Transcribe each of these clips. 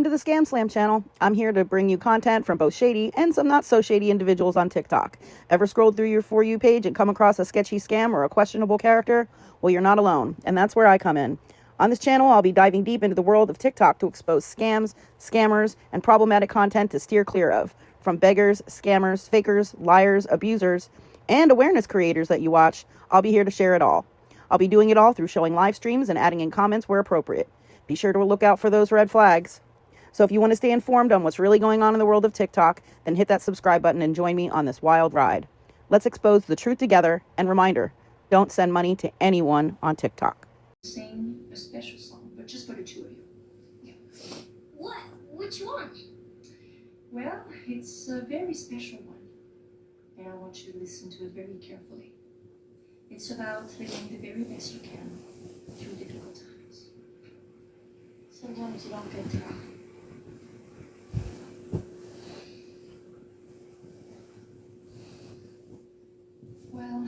to the Scam Slam channel. I'm here to bring you content from both shady and some not so shady individuals on TikTok. Ever scrolled through your For You page and come across a sketchy scam or a questionable character? Well, you're not alone, and that's where I come in. On this channel, I'll be diving deep into the world of TikTok to expose scams, scammers, and problematic content to steer clear of. From beggars, scammers, fakers, liars, abusers, and awareness creators that you watch, I'll be here to share it all. I'll be doing it all through showing live streams and adding in comments where appropriate. Be sure to look out for those red flags. So if you want to stay informed on what's really going on in the world of TikTok, then hit that subscribe button and join me on this wild ride. Let's expose the truth together, and reminder, don't send money to anyone on TikTok. Sing a special song, but just for the two of you. Yeah. What? Which one? Well, it's a very special one, and I want you to listen to it very carefully. It's about living the very best you can through difficult times. Sometimes you don't get to. Well,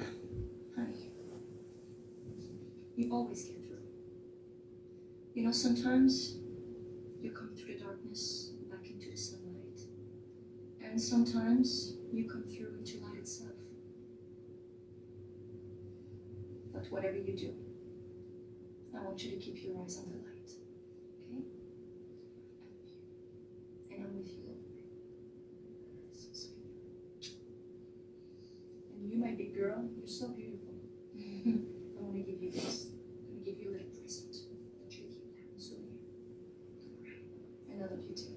honey, you always get through. You know, sometimes you come through the darkness back into the sunlight, and sometimes you come through into light itself. But whatever you do, I want you to keep your eyes on the light, okay? And I'm with you, Lord. So sweet. And you, my big girl, you're so beautiful. I want to give you this. I'm going to give you a little present. I want you to keep that souvenir. All right. And I love you too.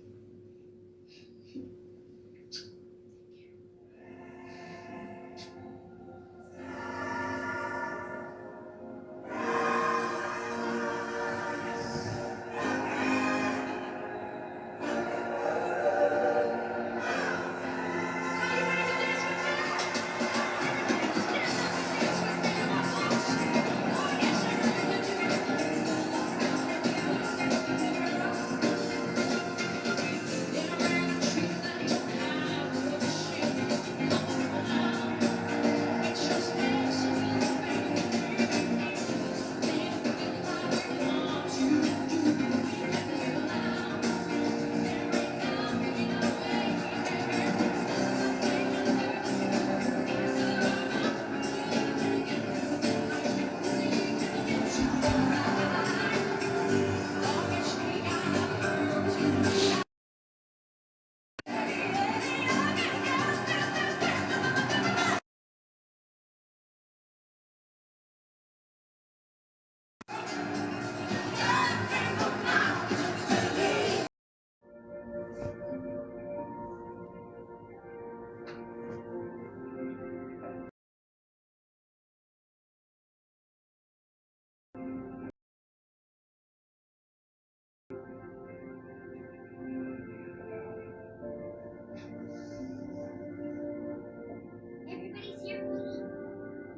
Everybody's here, Pete.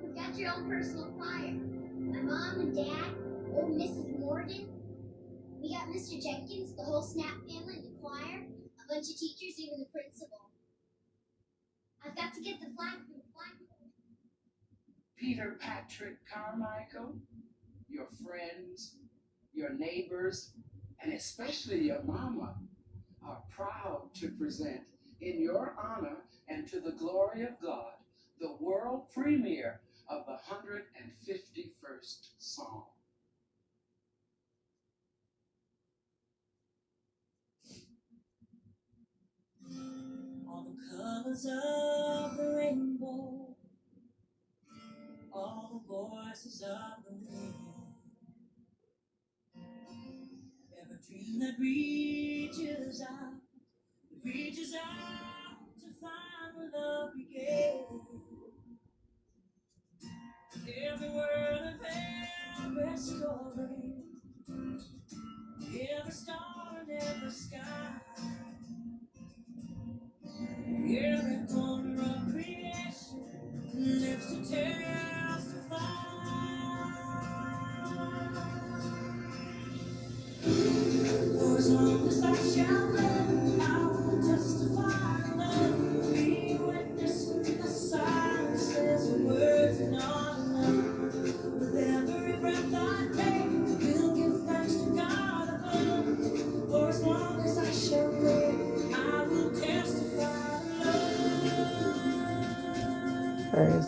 You've got your own personal choir. My mom and dad, old Mrs. Morgan. We got Mr. Jenkins, the whole Snap family, the choir, a bunch of teachers, even the principal. I've got to get the flag from the flagpole. Peter Patrick Carmichael, your friends, your neighbors, and especially your mama are proud to present in your honor and to the glory of God the world premiere of the 151st Psalm. All the colors of the rainbow, all the voices of the wind, every dream that reaches out to find where love began. Every word of every story, every star in every sky, every corner of creation lives to testify. For as long as I shall live, I will testify love. Be witness to the silences and words and not enough. With every breath I take, we'll give thanks to God above. For as long as I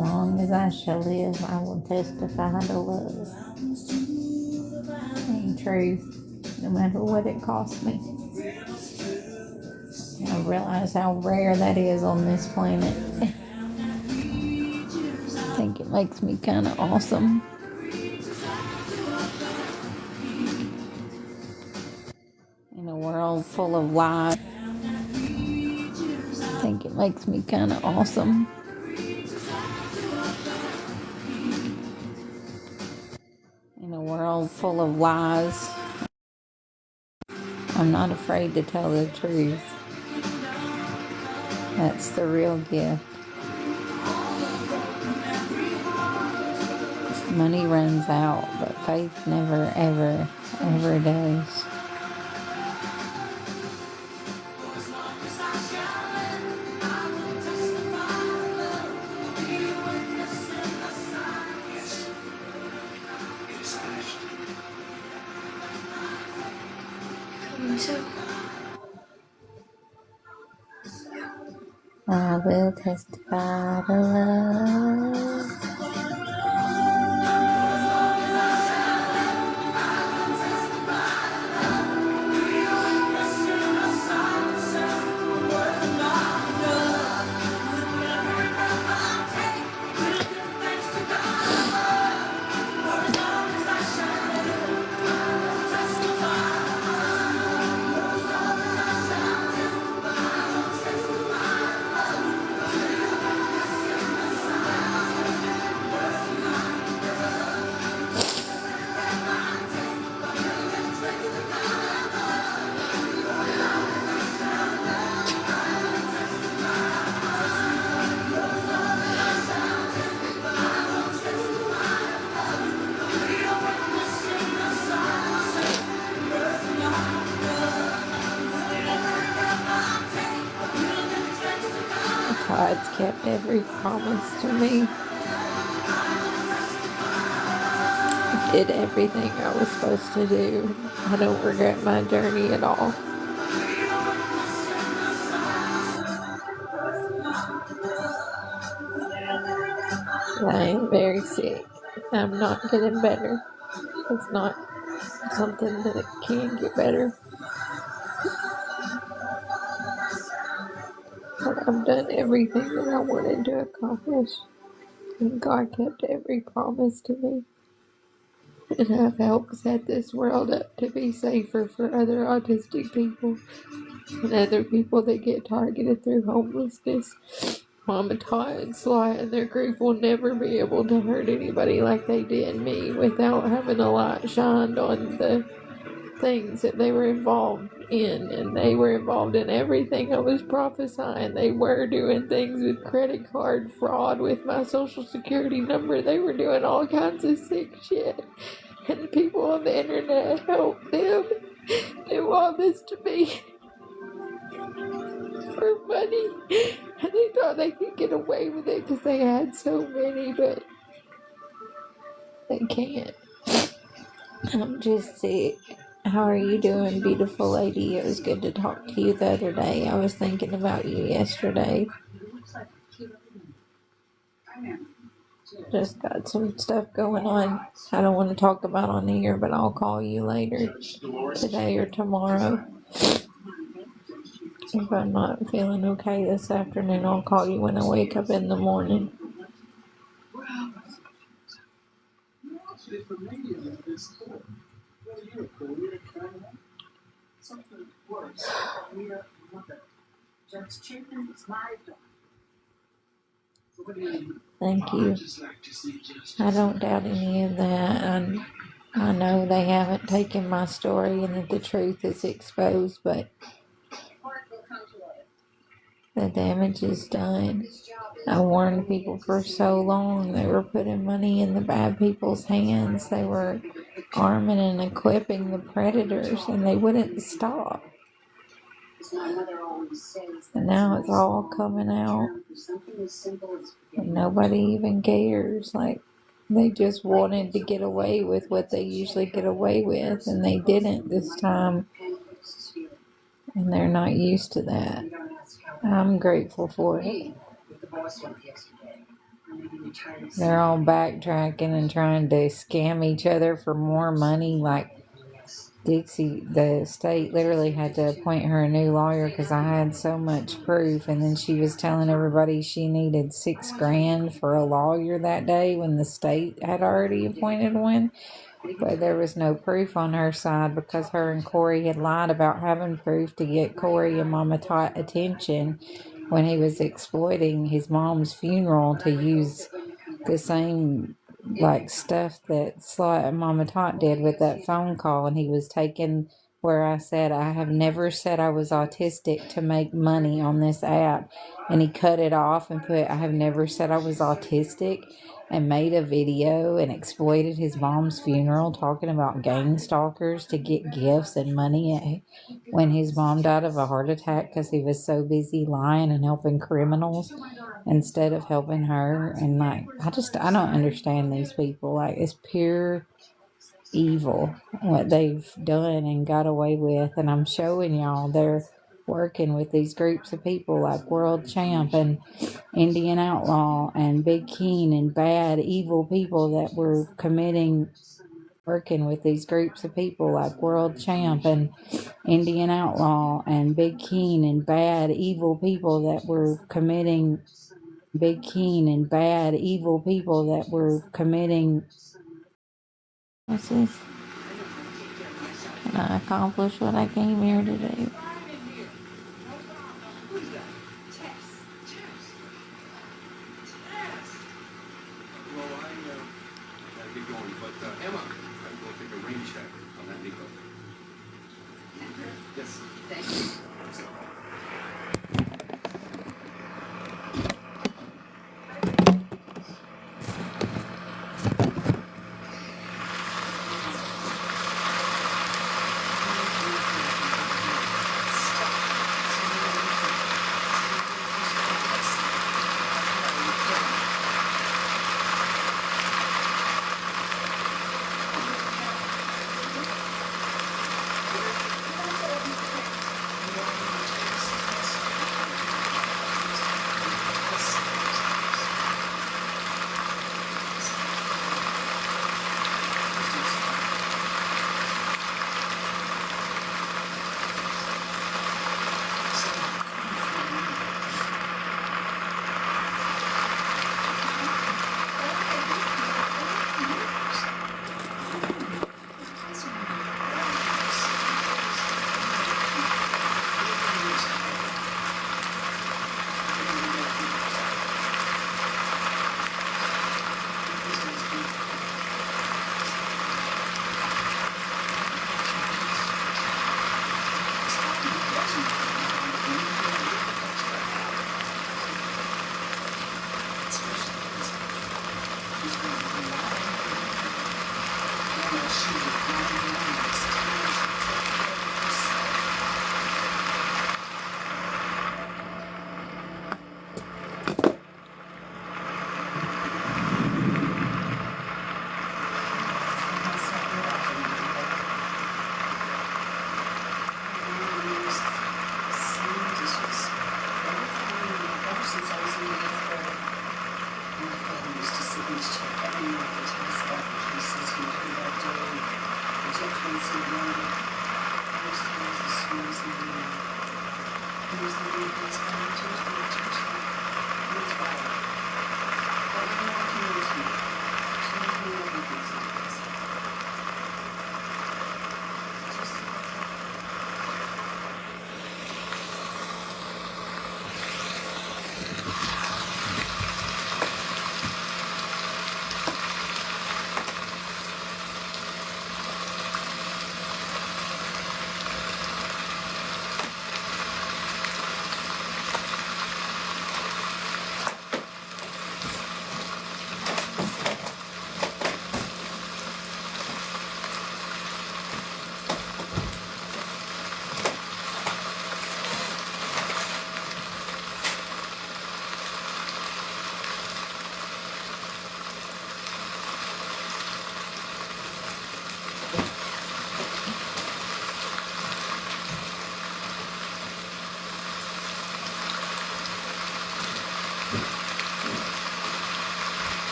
long as I shall live, I will testify to love and truth, no matter what it costs me. I realize how rare that is on this planet. I think it makes me kind of awesome. In a world full of lies, I think it makes me kind of awesome. In a world full of lies, I'm not afraid to tell the truth. That's the real gift. Money runs out, but faith never, ever, ever does. I will testify to love. God's kept every promise to me. I did everything I was supposed to do. I don't regret my journey at all. I am very sick. I'm not getting better. It's not something that can get better. But I've done everything that I wanted to accomplish. And God kept every promise to me. And I've helped set this world up to be safer for other autistic people and other people that get targeted through homelessness. Mama Todd and Sly and their group will never be able to hurt anybody like they did me without having a light shined on the things that they were involved in. And they were involved in everything I was prophesying. They were doing things with credit card fraud, with my social security number. They were doing all kinds of sick shit. And people on the internet helped them do all this to me for money. And they thought they could get away with it because they had so many, but they can't. I'm just sick. How are you doing, beautiful lady? It was good to talk to you the other day. I was thinking about you yesterday. Just got some stuff going on I don't want to talk about on here, but I'll call you later today or tomorrow. If I'm not feeling okay this afternoon, I'll call you when I wake up in the morning. Thank you. I don't doubt any of that. I know they haven't taken my story and that the truth is exposed, but the damage is done. I warned people for so long. They were putting money in the bad people's hands. They were arming and equipping the predators, and they wouldn't stop. And now it's all coming out. And nobody even cares. Like, they just wanted to get away with what they usually get away with, and they didn't this time. And they're not used to that. I'm grateful for it. They're all backtracking and trying to scam each other for more money. Like Dixie, the state literally had to appoint her a new lawyer because I had so much proof. And then she was telling everybody she needed $6,000 for a lawyer that day when the state had already appointed one. But there was no proof on her side because her and Corey had lied about having proof to get Corey and Mama Tot attention when he was exploiting his mom's funeral to use the same like stuff that Sly and Mama Tot did with that phone call. And he was taking where I said I have never said I was autistic to make money on this app, and he cut it off and put I have never said I was autistic, and made a video and exploited his mom's funeral talking about gang stalkers to get gifts and money when his mom died of a heart attack because he was so busy lying and helping criminals instead of helping her. And like I don't understand these people. Like it's pure evil what they've done and got away with. And I'm showing y'all they're working with these groups of people like World Champ and Indian Outlaw and Big Keen and bad evil people that were committing, working with these groups of people like World Champ and Indian Outlaw and Big Keen and bad evil people that were committing, Big Keen and bad evil people that were committing. What's this? Can I accomplish what I came here to do? Get going, but Emma, I'm going to take a rain check on that Nico. Yes. Thank you.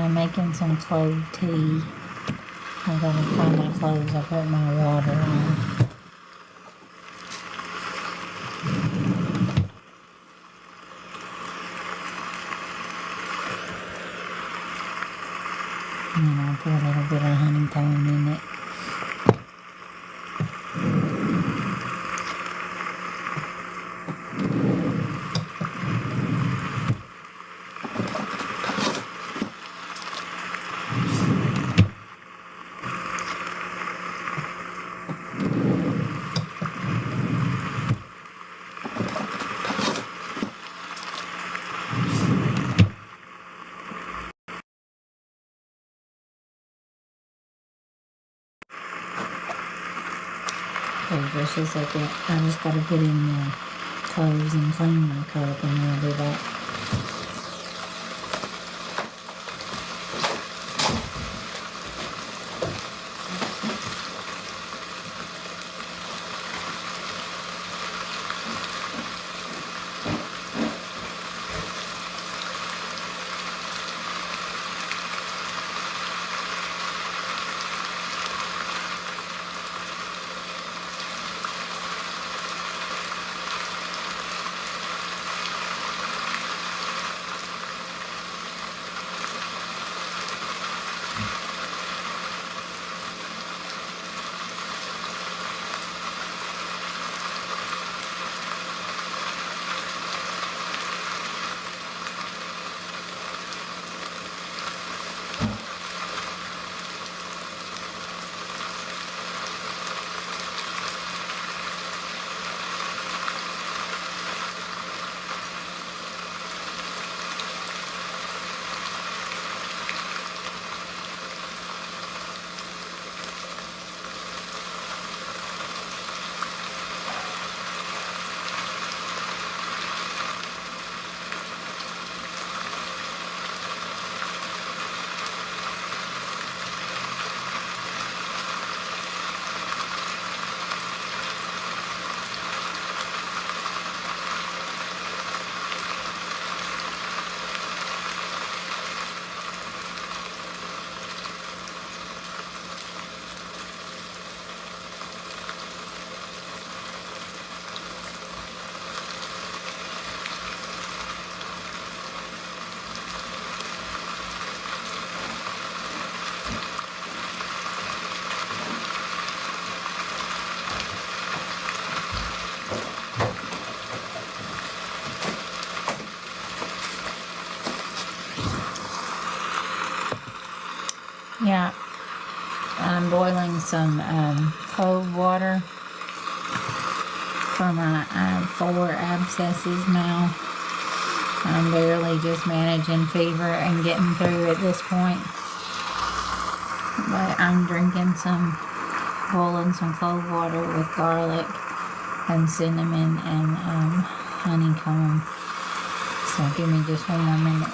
I'm making some clove tea. I gotta find my clothes. I put my water on. And then I'll put a little bit of honeycomb in it. Okay, just a second. I just gotta put in the clothes and clean my cup, and then I'll be back. Yeah, I'm boiling some clove water for my 4 abscesses now. I'm barely just managing fever and getting through at this point. But I'm boiling some clove water with garlic and cinnamon and honeycomb. So give me just one more minute.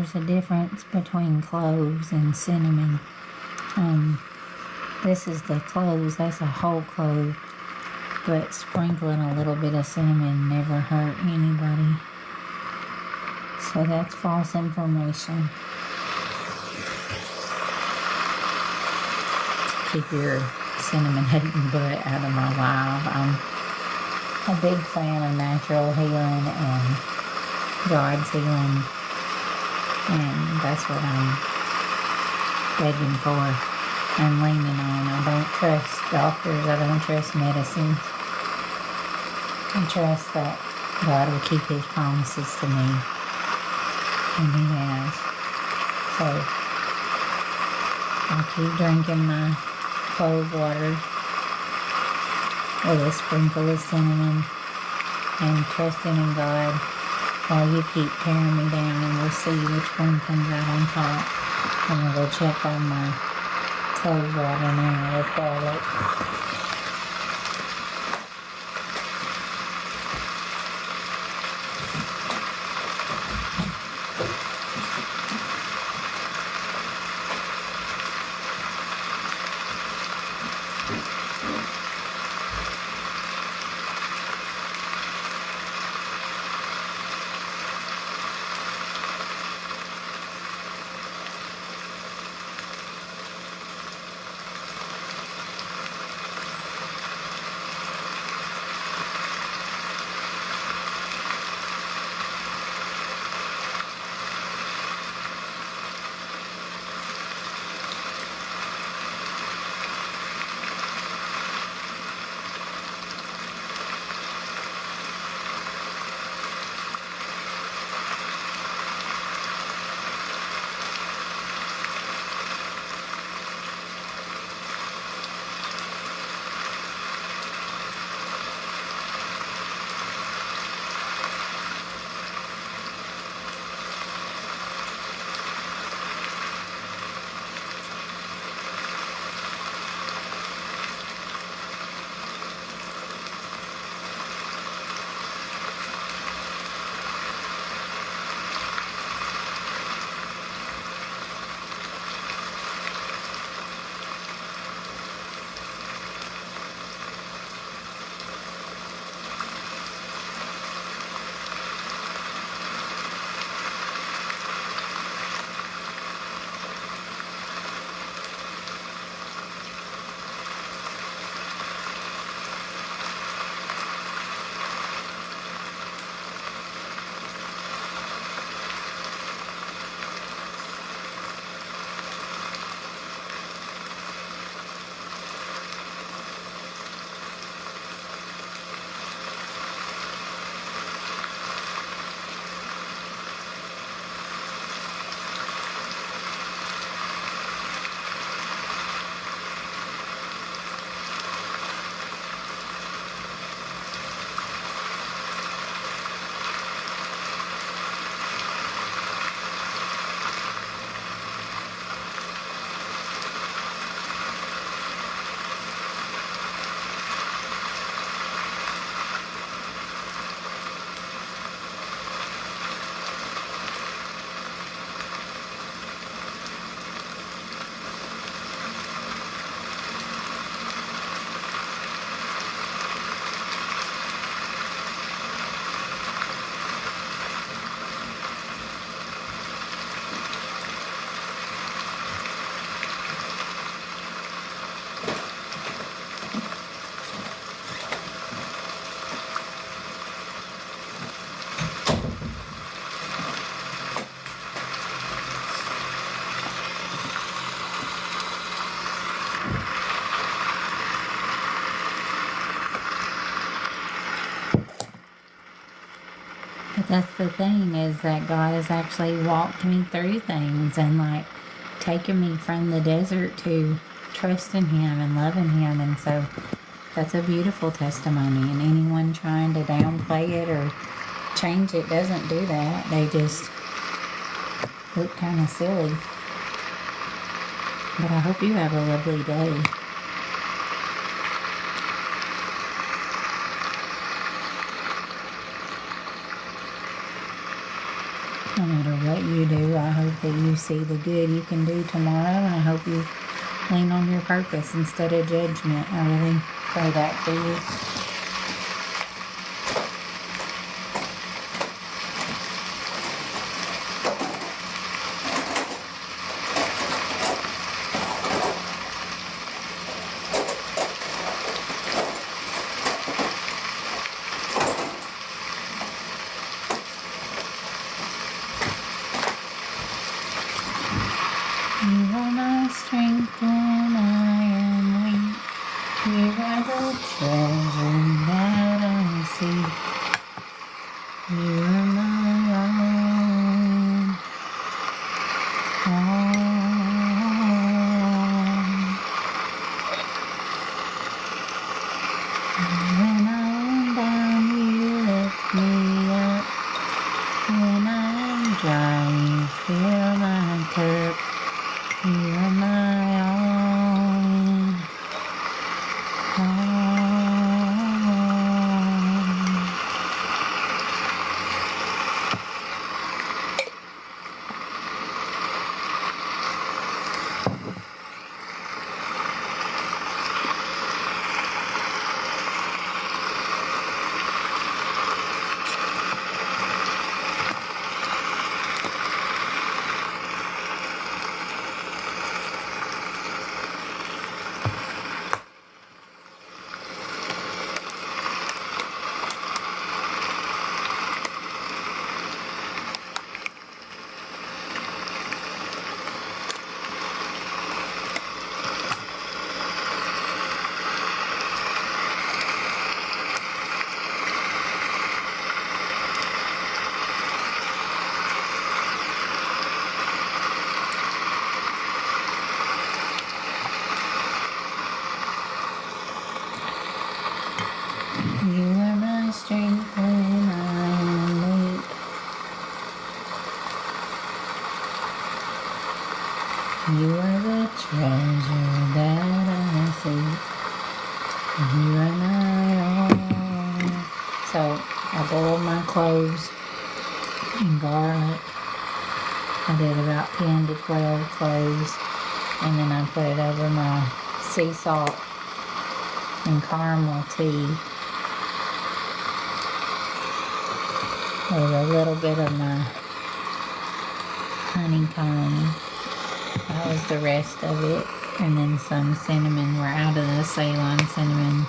there's a difference between cloves and cinnamon. This is the cloves, that's a whole clove, but sprinkling a little bit of cinnamon never hurt anybody. So that's false information. Keep your cinnamon hating butt out of my life. I'm a big fan of natural healing and God's healing, and that's what I'm begging for and leaning on. I don't trust doctors. I don't trust medicines. I trust that God will keep his promises to me, and he has. So I'll keep drinking my clove water with a sprinkle of cinnamon and trusting in God while you keep tearing me down, and we'll see which one comes out on top. I'm going to go check on my clove water now with garlic. But that's the thing, is that God has actually walked me through things and like taken me from the desert to trusting him and loving him. And so that's a beautiful testimony, and anyone trying to downplay it or change it doesn't do that. They just look kind of silly. But I hope you have a lovely day. no matter what you do, I hope that you see the good you can do tomorrow, and I hope you lean on your purpose instead of judgment. I really pray that for you. You are my strength when I am weak. You are the treasure that I seek. You are my own. When I am down, you lift me up. When I am dry, you fill my cup. You are my own. You are my strength when I am weak. You are the treasure that I seek. You are my own. So I boiled my cloves and garlic. I did about 10 to 12 cloves. And then I put it over my sea salt and caramel tea with a little bit of my honeycomb. That was the rest of it. And then some cinnamon. We're out of the Ceylon cinnamon.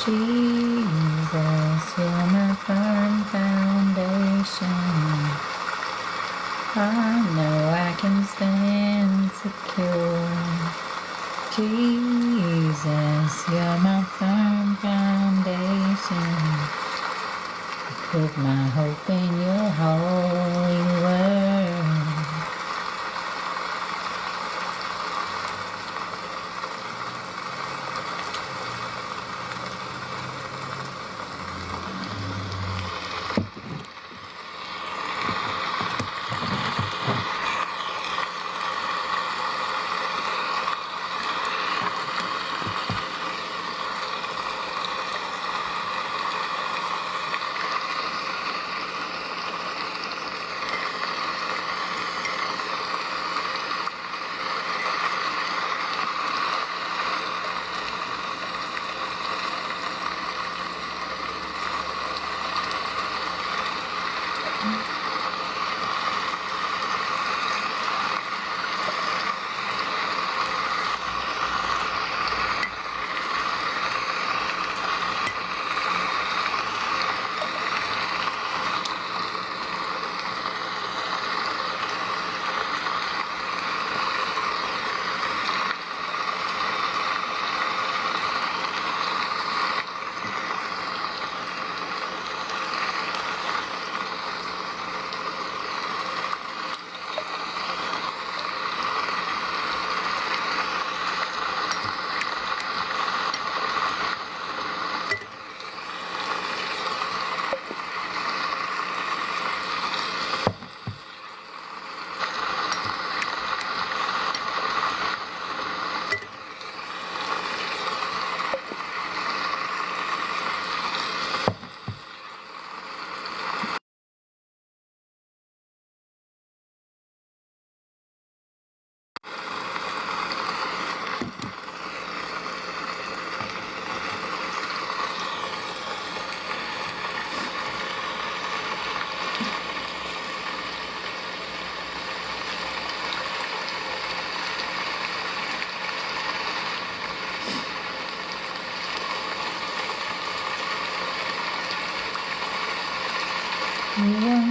Jesus, you're my firm foundation. I know I can stand secure. Jesus, you're my firm foundation. Put my hope in your holy word.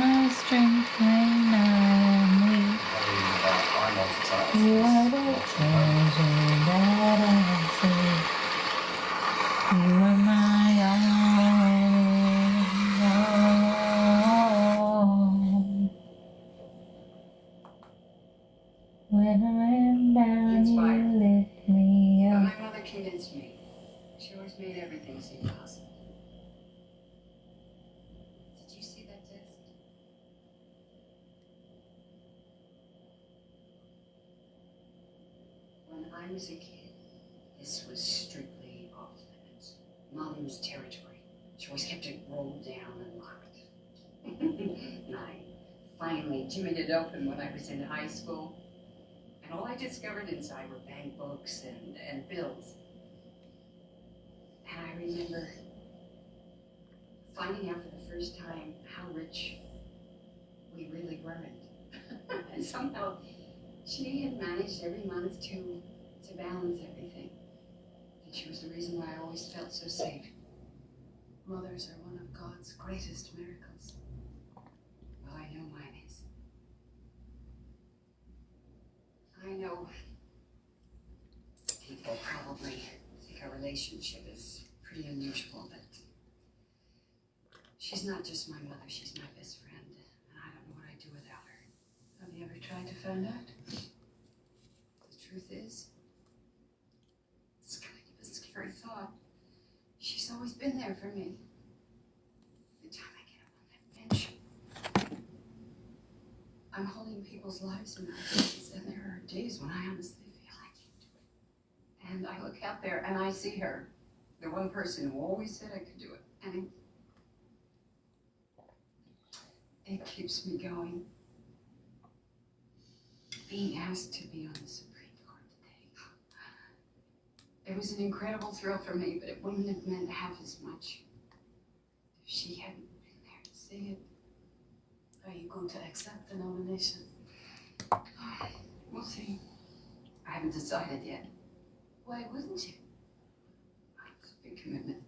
my strength when I'm weak. You are the treasure that I see. You are my all. When I am down, you lift me But up. my mother convinced me. She always made everything seem possible. Did you see that test? When I was a kid, this was strictly off limits. Mom's territory. She always kept it rolled down and locked. And I finally jimmied it open when I was in high school. And all I discovered inside were bank books and bills. And I remember finding out for the first time how rich we really weren't. And somehow she had managed every month to balance everything. And she was the reason why I always felt so safe. Mothers are one of God's greatest miracles. Well, I know mine is. I know people probably think our relationship is pretty unusual, but she's not just my mother, she's my best friend, and I don't know what I'd do without her. Have you ever tried to find out? The truth is, it's kind of a scary thought. She's always been there for me. The time I get up on that bench, I'm holding people's lives in my hands, and there are days when I honestly feel I can't do it. And I look out there and I see her, the one person who always said I could do it, and it keeps me going. Being asked to be on the Supreme Court today. It was an incredible thrill for me, but it wouldn't have meant half as much if she hadn't been there to say it. Are you going to accept the nomination? We'll see. I haven't decided yet. Why wouldn't you? It's a big commitment.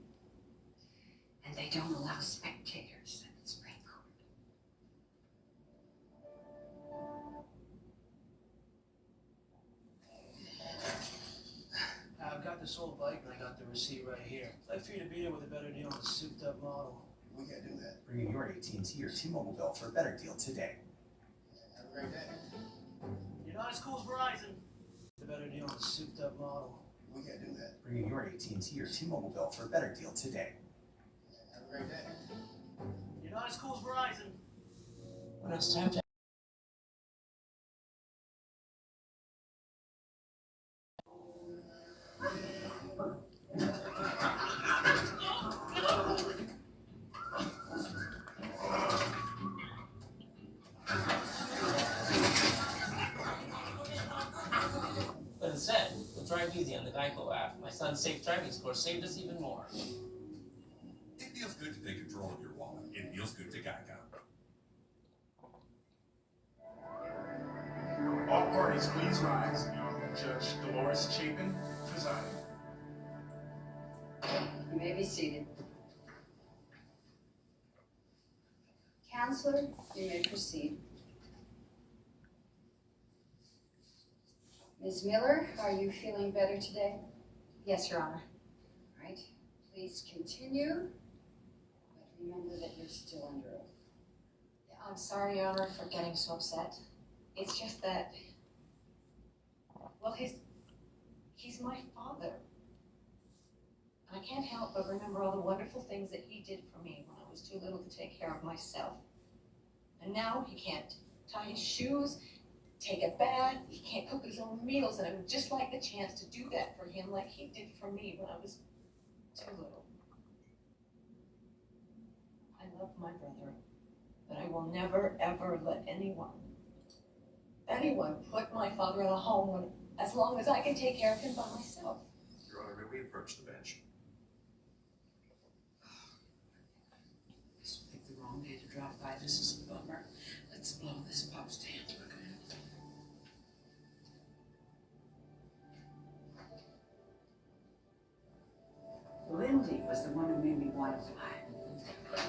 And they don't allow spectators at the Supreme Court. I've got the sold bike and I got the receipt right here. I'd like for you to beat it with a better deal on the souped up model. We can't do that. Bring in your AT&T or T-Mobile bill for a better deal today. Have a great day. You're not as cool as Verizon. The better deal on the souped up model. We can't do that. Bring in your AT&T or T-Mobile bill for a better deal today. Have a great day. You're not as cool as Verizon. When it's time to But instead, we'll drive easy on the Geico app. My son's safe driving score saved us even more. It feels good to take control of your wallet. It feels good to Geico. All parties, please rise. Judge Dolores Chapin presiding. You may be seated. Counselor, you may proceed. Ms. Miller, are you feeling better today? Yes, Your Honor. All right, please continue, but remember that you're still under oath. I'm sorry, Your Honor, for getting so upset. It's just that, well, he's my father. And I can't help but remember all the wonderful things that he did for me when I was too little to take care of myself. And now he can't tie his shoes, take a bath, he can't cook his own meals, and I would just like the chance to do that for him like he did for me when I was too little. I love my brother, but I will never, ever let anyone put my father in a home as long as I can take care of him by myself. Your Honor, may we approach the bench? This will pick the wrong day to drop by. This is a bummer. Let's blow this pop stand. Lindy was the one who made me want to fly.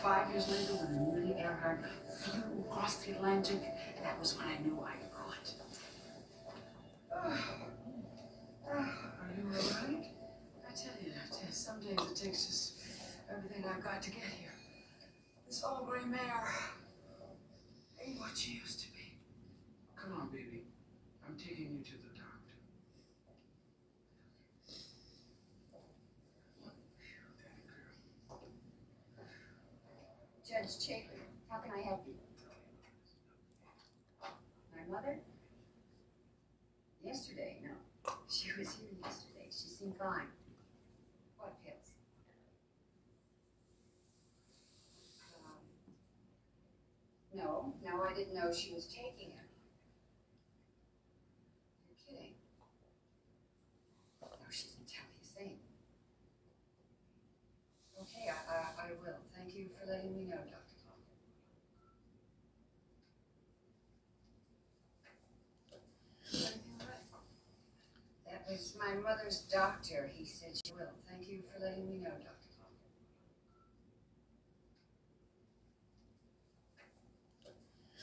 5 years later, when Amelia Earhart flew across the Atlantic, that was when I knew I could. Are you all right? I tell you, some days it takes just everything I've got to get here. This old gray mare ain't what she used to be. Come on, baby. I'm taking you to the doctor. Judge Chapin, how can I help you? My mother? Yesterday? No. She was here yesterday. She seemed fine. What pills? No, I didn't know she was taking it. You're kidding. No, she didn't tell me a thing. Okay, I will. Thank you for letting me know, Dr. Clark. Everything all right? That was my mother's doctor. He said she will. Thank you for letting me know, Dr. Clark.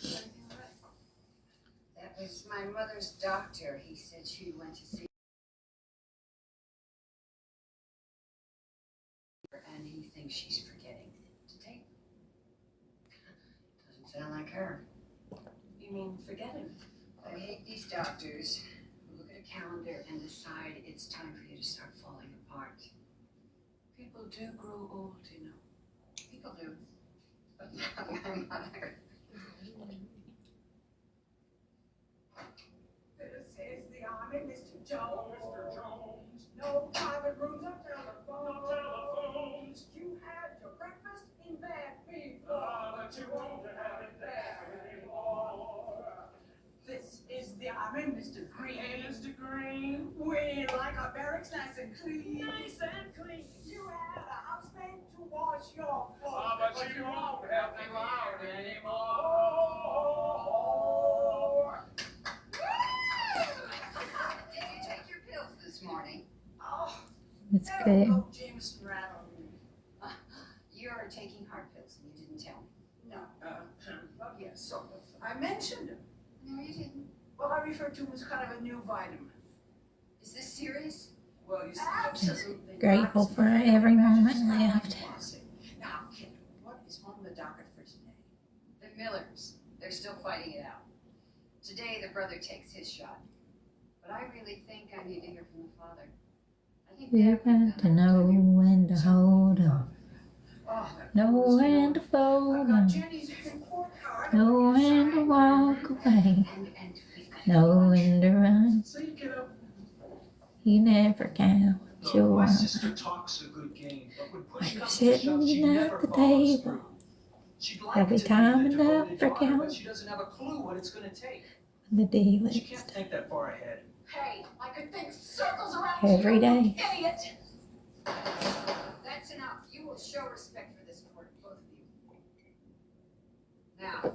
Everything all right? That was my mother's doctor. He said she went to see her, and he thinks she's forgetting to take them. Doesn't sound like her. You mean forgetting? I hate these doctors who look at a calendar and decide it's time for you to start falling apart. People do grow old, you know. People do, but not my mother. This is the Army, Mr. Jones. Mr. Jones. No private rooms or telephones. No telephones. You had your breakfast in bed before. But you won't have it there anymore. This is the Army, Mr. Green. Hey, Mr. Green. We like our barracks nice and clean. Nice and clean. You had a housemaid to wash your clothes. But you won't help him out anymore. Did you take your pills this morning? Oh, It's there good. we go, Jameson rattled me. You're taking heart pills and you didn't tell me. No, well, yes, sort of. I mentioned them. No, you didn't. Well, I referred to them as kind of a new vitamin. Is this serious? Well, you see, Absolutely grateful for every moment left. Now, kid, what is on the docket for today? The Millers. They're still fighting it out. Today, the brother takes his shot. But I really think I need to hear from the father. I think You Dad would've got to done know when to hold on, Oh, know when to fold I've got on, Jenny's report card. know when to walk away, and we've got know when to run. So you get up. You never count Look, your my one. sister talks a good game, but when push Like comes to sitting shove, she at never the follows table. through. She'd like Every to be time the enough devoted for daughter, count. but she doesn't have a clue what it's going to take. The deal She is can't think that far ahead. Hey, I could think circles around every you, day. idiot. That's enough. You will show respect for this court, both of you. Now,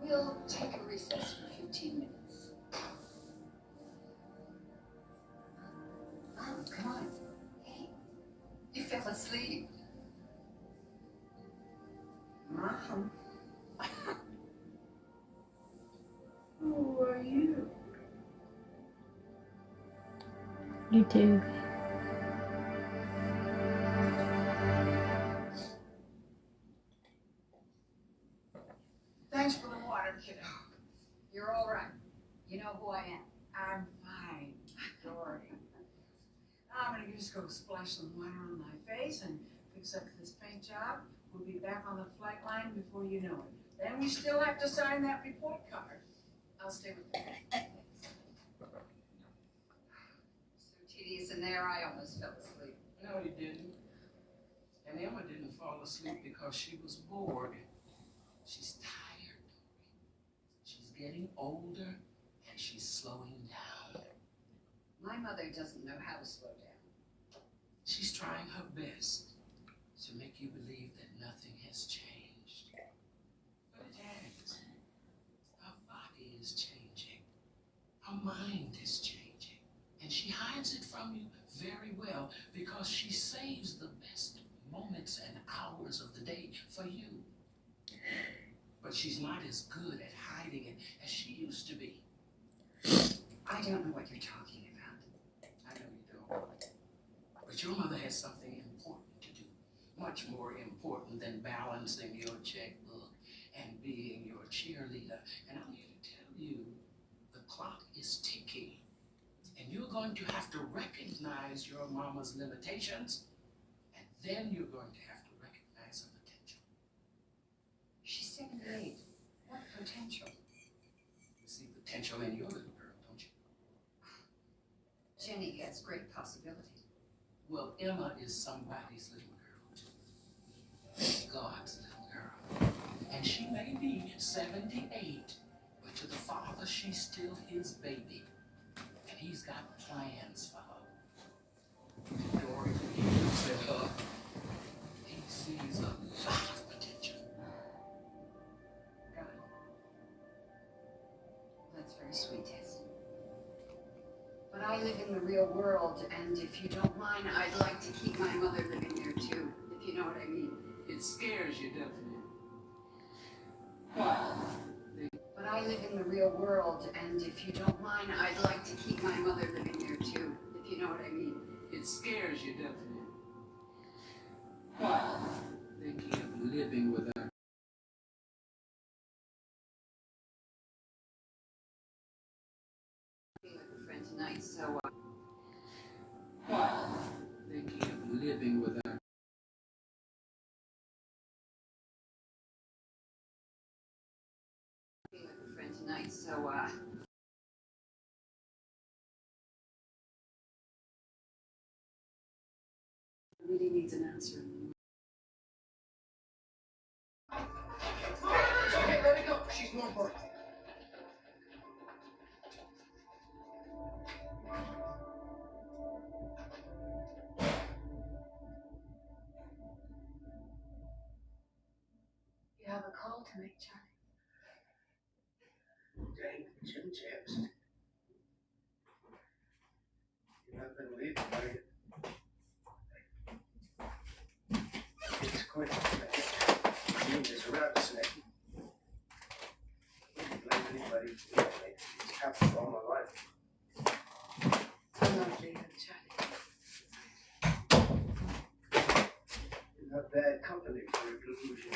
we'll take a recess for 15 minutes. Oh, come on. Hey, you fell asleep. Mom. Who are you? You too. Thanks for the water, kiddo. You're all right. You know who I am. I'm fine, Dory. I'm gonna just go splash some water on my face and fix up this paint job. We'll be back on the flight line before you know it. Then we still have to sign that report card. I'll stay with you. So tedious in there, I almost fell asleep. No, you didn't. And Emma didn't fall asleep because she was bored. She's tired. She's getting older and she's slowing down. My mother doesn't know how to slow down. She's trying her best to make you believe that nothing has changed. But it has. Her body is changing. Her mind is changing, and she hides it from you very well because she saves the best moments and hours of the day for you. But she's not as good at hiding it as she used to be. I don't know what you're talking about. I know you don't. But your mother has something important to do. Much more important than balancing your checkbook and being your cheerleader. And I'm here to tell you, the clock is ticking. And you're going to have to recognize your mama's limitations. And then you're going to have to recognize her potential. She's 78. What potential? You see potential in your little girl, don't you? Jenny has great possibility. Well, Emma is somebody's little girl, too. God's little girl. And she may be 78, but to the father, she's still his baby. And he's got plans for her. Dorothy looks at her. He sees a lot of potential. God. That's very sweet, Tess. But I live in the real world, and if you don't mind, I'd like to keep my mother living there too, if you know what I mean. It scares you, doesn't it? What? But I live in the real world, and if you don't mind, I'd like to keep my mother living there too, if you know what I mean. It scares you, doesn't it? What? Thinking of living with her. Being with a friend tonight, so what? Thinking of living with her. Being with a friend tonight, so really needs an answer. Okay, let it go. She's more important. You have a call to make, Charlie. Dang, Jim Jams. You're not gonna leave, are you? It's quite seeing this around us, Nick. I don't blame anybody for anything. It's happened all my life. I'm not leaving, Charlie. You're not bad company for a delusion.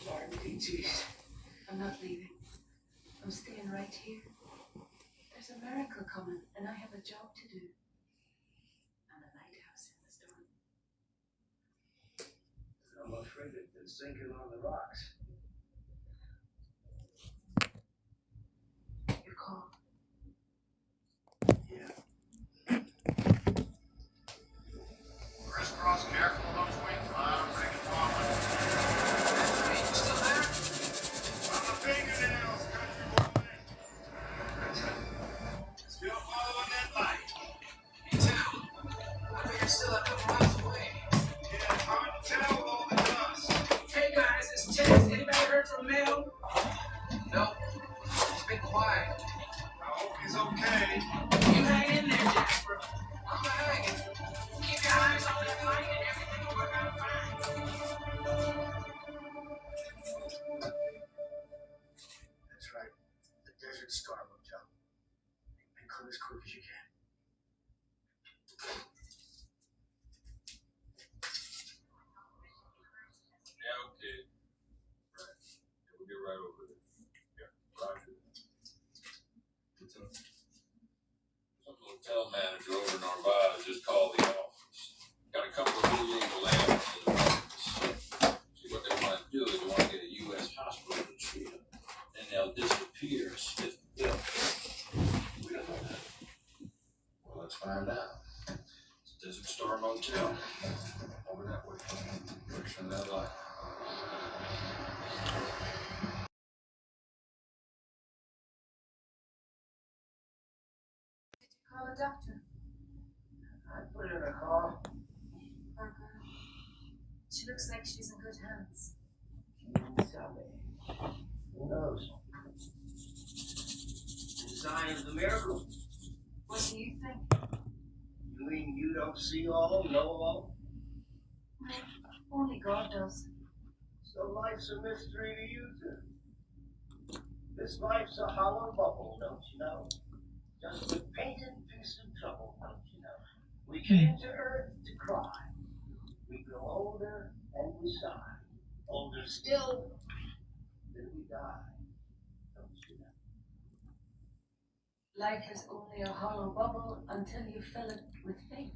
RDTs. I'm not leaving. I'm staying right here. There's a miracle coming, and I have a job to do. I'm a lighthouse in the storm. I'm afraid it's been sinking on the rocks. Your call. Yeah. Crisscross, careful of those wings. I'm bringing forward. Still there? On the fingernails, country boy. Still following that light. In town. I know you're still a couple miles away. Yeah, it's hard to tell with all the dust. Hey guys, it's Tess. Anybody heard from Mel? No. He's been quiet. I hope he's okay. You hang in there, Jasper. I'm hanging. Keep your eyes on that light and everything will work out fine. That's right. The Desert Star Motel. And come as quick as you can. Yeah, okay. Right. Yeah, we'll get right over there. Yeah, roger. What's up? Some hotel manager over in Arvada just called the office. Got a couple of illegal animals in the office. See, what they want to do is they want to get a U.S. hospital to treat them. Then they'll disappear, spit the bill. We don't know that. Well, let's find out. It's Desert Star Motel. Over that way. Works from that light. Call a doctor. I put in a call. Poor girl. She looks like she's in good hands. Tell me. Who knows? The sign of the miracle. What do you think? You mean you don't see all, know all? No, only God does. So life's a mystery to you two. This life's a hollow bubble, don't you know? Just a painted piece of trouble, don't you know? We came to earth to cry. We grow older and we sigh. Older still, then we die. Don't you know? Life is only a hollow bubble until you fill it with faith.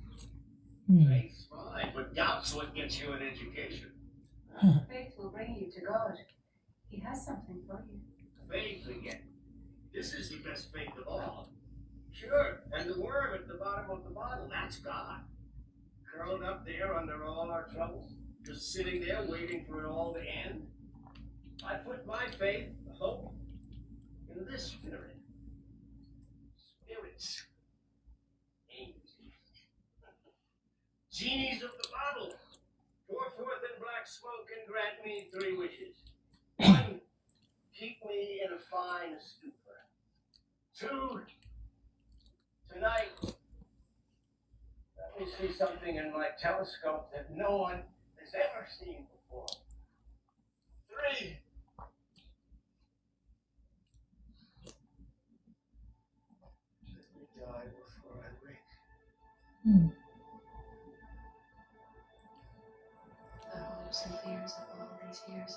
Faith's fine, but doubt's what gets you an education. Faith will bring you to God. He has something for you. Faith again. This is the best faith of all. Sure, and the worm at the bottom of the bottle, that's God. Curled up there under all our troubles, just sitting there waiting for it all to end. I put my faith, hope, in this spirit. Spirits. Angels. Genies of the bottle. Pour forth in black smoke and grant me 3 wishes. 1, keep me in a fine stupor. 2, tonight, let me see something in my telescope that no one has ever seen before. 3, let me die before I wake. The hopes and fears of all these years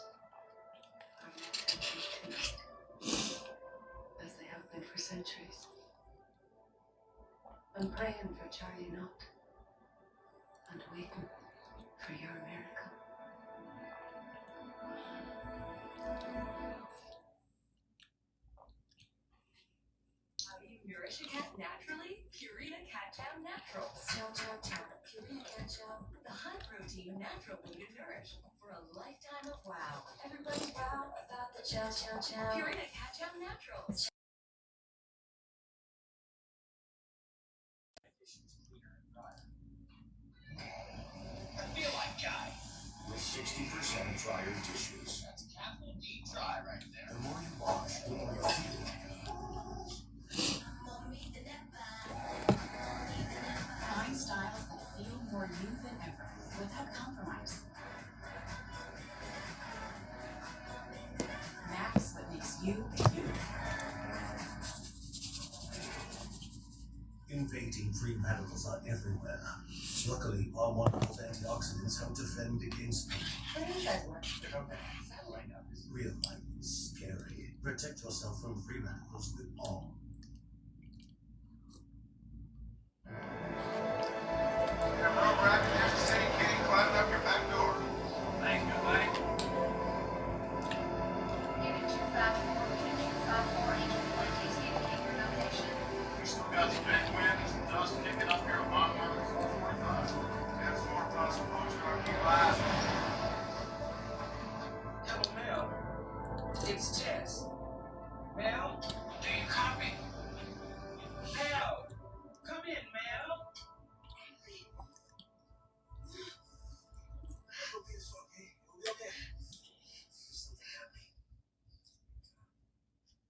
are met and tonight, as they have been for centuries. I'm praying for Charlie Knott and waiting for your miracle. How do you nourish a cat naturally? Purina Cat Chow Naturals. Chow Chow Chow. Purina Cat Chow. The high protein natural way to nourish for a lifetime of wow. Everybody's wow about the Chow Chow Chow. Purina Cat Chow Naturals. I feel like Guy. With 60% drier dishes. That's capital D dry right there. The more you wash, the more you feel like Find styles that feel more you than ever without compromise. Max what makes you you. Invading free radicals are everywhere. Luckily, our wonderful antioxidants help defend against them. Where do you guys work? Real life is scary. Protect yourself from free radicals with all. There's a city kitty climbing up your back door. Thank you, buddy. Unit 254, Agent Floyd takes you to take your nomination. We still got some big winds and dust kicking up here on 445. 10-4 plus approaching our key last. Hello, Mel. It's Jess. Mel? Do you copy? Mel! Come in, Mel!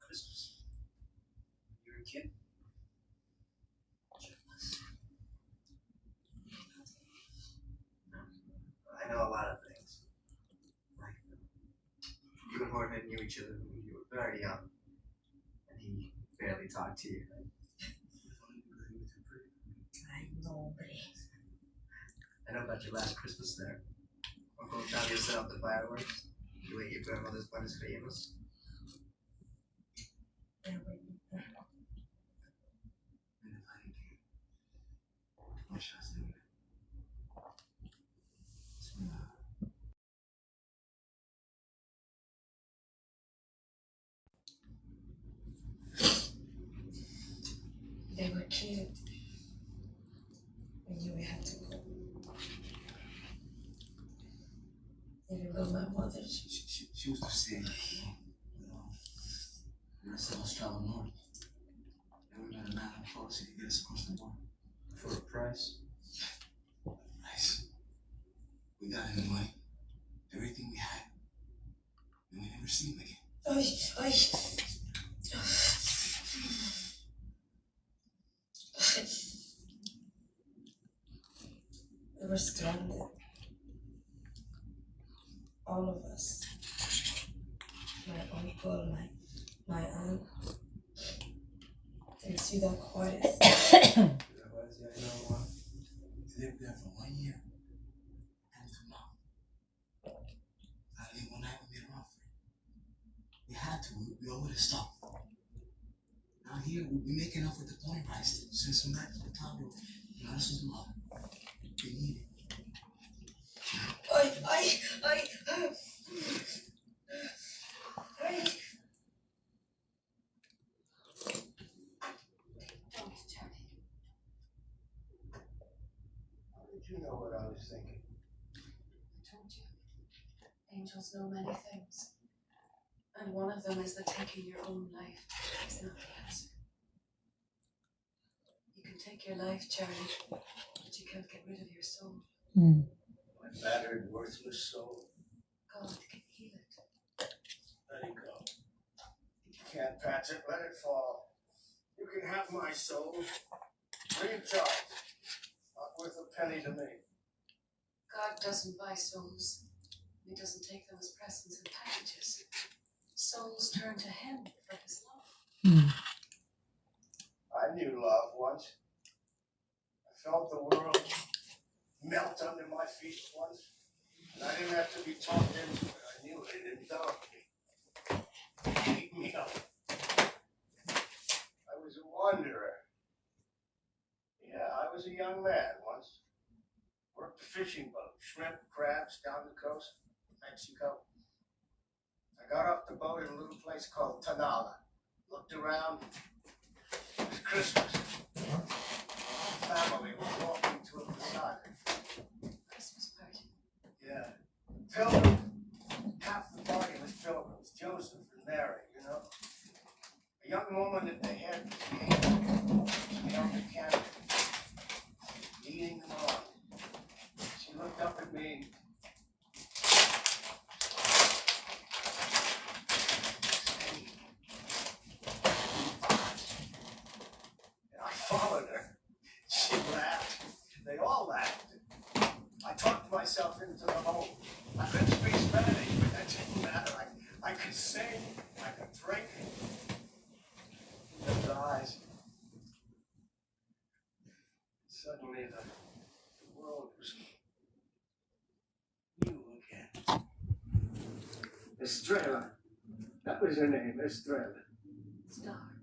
Christmas. You're a kid? I know a lot of things. Like, you and Jorge knew each other when you were very young, and he barely talked to you. I know, but I know about your last Christmas there. Uncle Octavio set up the fireworks. You ate your grandmother's buenos rellenos. that would be better. And the fighting came. Wish I was doing it. They were killed when you had to go. Even though my mother, She was too sick. The rest of us traveled north. And we met a man in policy to get us across the border. For a price. Nice. We got him the money. Everything we had. And we never see him again. We were stranded. All of us. My uncle, my aunt. Didn't see that quiet. Lived there for 1 year. And to mom. Finally, one night we made an offer. We had to. We all would have stopped. Now here, we make enough with the pony price to send some back to the top. You know, this was love. They need it. Don't, Charlie. How did you know what I was thinking? I told you. Angels know many things. And one of them is that taking your own life is not the answer. You can take your life, Charlie, but you can't get rid of your soul. My battered, worthless soul. God can heal it. Let it go. You can't patch it, let it fall. You can have my soul. Free of charge. Not worth a penny to me. God doesn't buy souls. He doesn't take them as presents and packages. Souls turn to him for his love. I knew love once. I felt the world melt under my feet once. And I didn't have to be talked into it. I knew it. It enveloped me. It ate me up. I was a wanderer. Yeah, I was a young man once. Worked a fishing boat, shrimp, crabs, down the coast, Mexico. I got off the boat in a little place called Tanala. Looked around. It was Christmas. My family was walking to a posada. Christmas party. Yeah. Pilgrims. Half the party was pilgrims. Joseph and Mary, you know. A young woman at the head was the angel. She held the candle. Leading them on. She looked up at me. And I followed her. She laughed. They all laughed. I talked myself into the home. I couldn't speak Spanish, but that didn't matter. I could sing. I could drink. In those eyes. Suddenly the world was new again. Estrella. That was her name, Estrella. Star.